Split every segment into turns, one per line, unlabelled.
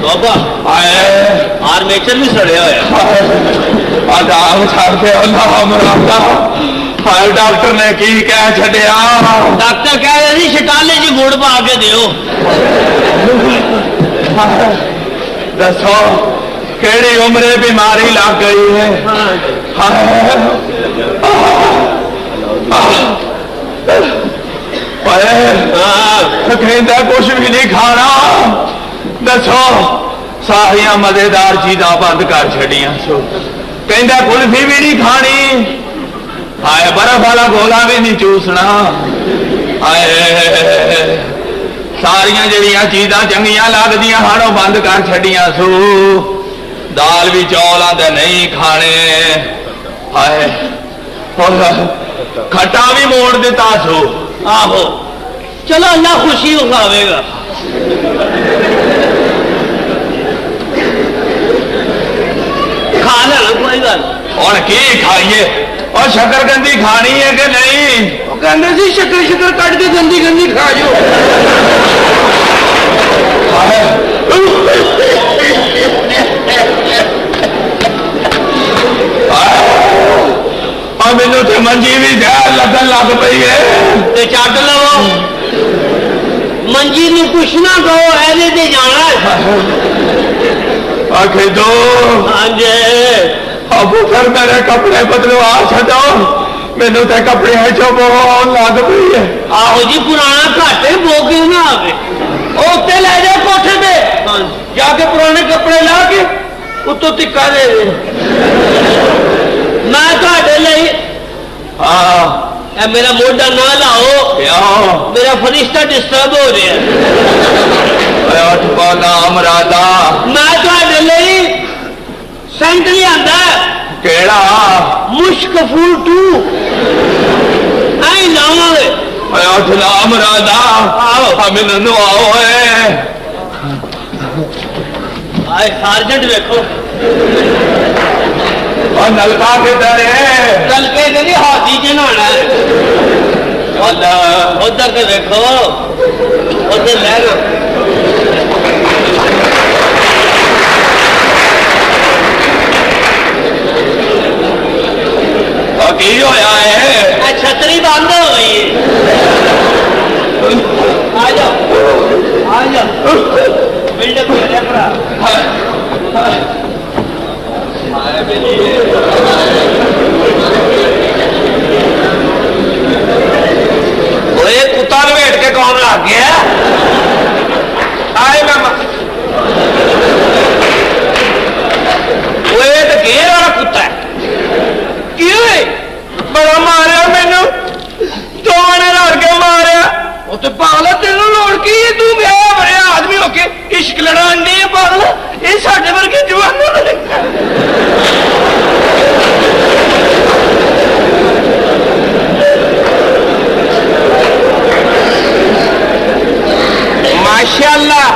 बाबा armature भी सड़िया होया
डॉक्टर ने की कह छड़िया
डॉक्टर कह रहे थे शटाले जी गुड़ पा के दियो
दसो केड़ी उम्रे बीमारी लग गई है कहता कुछ भी नहीं खाना दसो सारिया मजेदार चीजा बंद कर छड़िया सो कहता कुल्फी भी नहीं खानी हाय बर्फ वाला गोला भी नहीं चूसना हाय सारिया जड़िया चीजा चंगिया लगदियां हाड़ों बंद कर छड़िया सू दाल भी चौलों दे नहीं खाने हाय खट्टा भी मोड़ दिता सू
आहो चलो अल्लाह खुशी उखावेगा खा लेना कोई गल
और की खाइए और शकरकंदी खानी है कि नहीं
कहते सी शक्कर शक्कर कट के गंदी गंदी खा जो
मैनू तो मंजी भी जहर लगन लग पई है
चट लवो मंजी ने कुछ ना कहो ऐसे ते जाना
आखे दो
हाँ जी
अब फिर मेरे कपड़े बदलवा छो मैनू तो कपड़े चो बहुत लग पई है
आहो जी पुराना घट है वो क्यों ना आवे उत्ते ले जाओ कोठे पे जाके पुराने कपड़े ला के उत्तों टिक्का दे दे मैं ਤੁਹਾਡੇ ਲਈ मेरा मोटा ना लाओ मेरा फरिश्ता डिस्टर्ब हो रहा
है
मैं ਤੁਹਾਡੇ ਲਈ सेंट लिया
केड़ा
मुश्क फूल 2 आई लावे
नाम राधा मैनू आओ
आए सार्जेंट देखो
और नलका किधर है
नलके के हाथी च नहाना उधर के देखो उधर लहना
की होया है
छतरी बंद हो गई आ जाओ बिल्डअप मेरे भरा कुत्ता लपेट के कौन लग गया आए मैं तो घेर वाला कुत्ता है क्यों बड़ा मारिया मैनू दोने लड़ के मारिया वो तो पागल तेनों लोड़ की तू ब्याह बड़े आदमी होके इश्क लड़ान नहीं है पागल ये साढ़े वर्गे जवानों माशाअल्लाह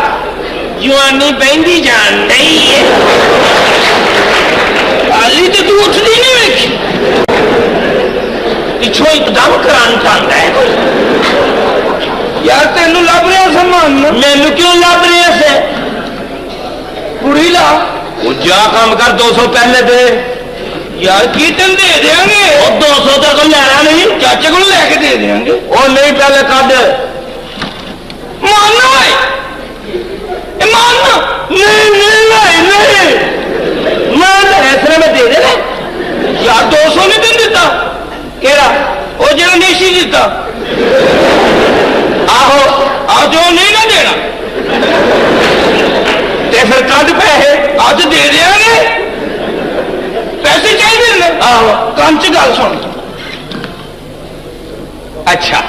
जवानी बहती जान नहीं है हाली तो तू उठती नहीं वेखी पिछों एकदम करान चाहता है यार तेनू लभ रहा समान मैनू क्यों लभ रहा से कुड़ी ला जा काम कर 200 पहले दे यार की तेन दे देंगे 200 तक लेना नहीं चाचे को लेके दे देंगे और नहीं पहले कद मानना मानना नहीं नहीं नहीं मैं ऐसे में दे दे यार 200 नहीं दिन दिता केड़ा वो जो नहीं दिता आहो आज जो नहीं ना देना ते फिर कद पैसे आज दे देंगे पैसे चाहिए आहो कान च गल सुन अच्छा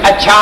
अच्छा